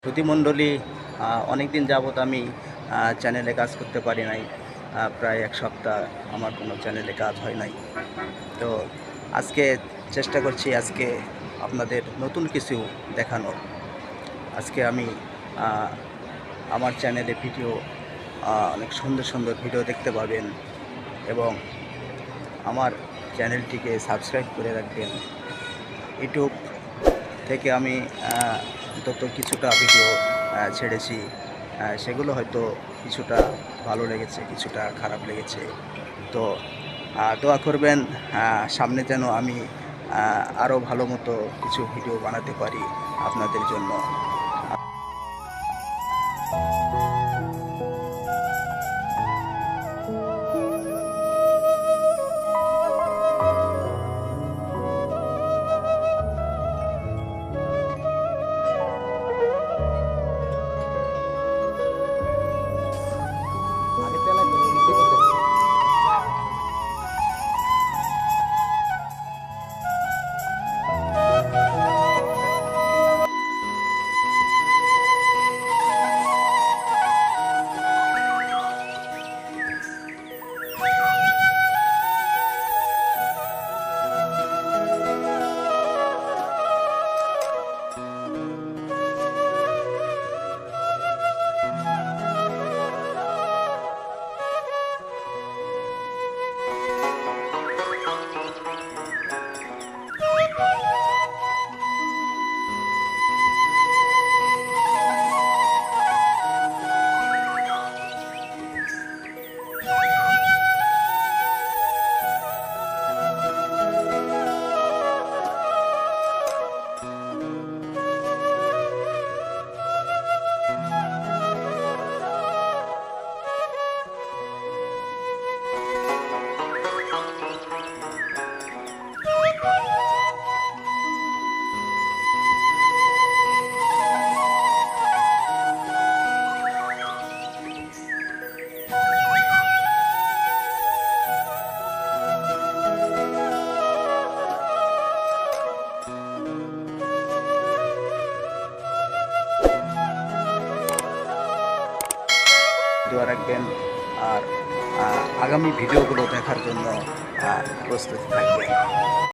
শ্রুতিমণ্ডলী অনেক দিন যাবৎ আমি চ্যানেলে কাজ করতে পারি নাই। প্রায় এক সপ্তাহ আমার কোনো চ্যানেলে কাজ হয় নাই। তো আজকে চেষ্টা করছি আজকে আপনাদের নতুন কিছু দেখানোর। আজকে আমি আমার চ্যানেলে ভিডিও অনেক সুন্দর সুন্দর ভিডিও দেখতে পাবেন এবং আমার চ্যানেলটিকে সাবস্ক্রাইব করে রাখবেন। ইউটিউব থেকে আমি অন্তত কিছুটা ভিডিও ছেড়েছি, সেগুলো হয়তো কিছুটা ভালো লেগেছে, কিছুটা খারাপ লেগেছে। তো দোয়া করবেন সামনে যেন আমি আরও ভালো মতো কিছু ভিডিও বানাতে পারি আপনাদের জন্য। দোয়া রাখবেন আর আগামী ভিডিওগুলো দেখার জন্য প্রস্তুত থাকবেন।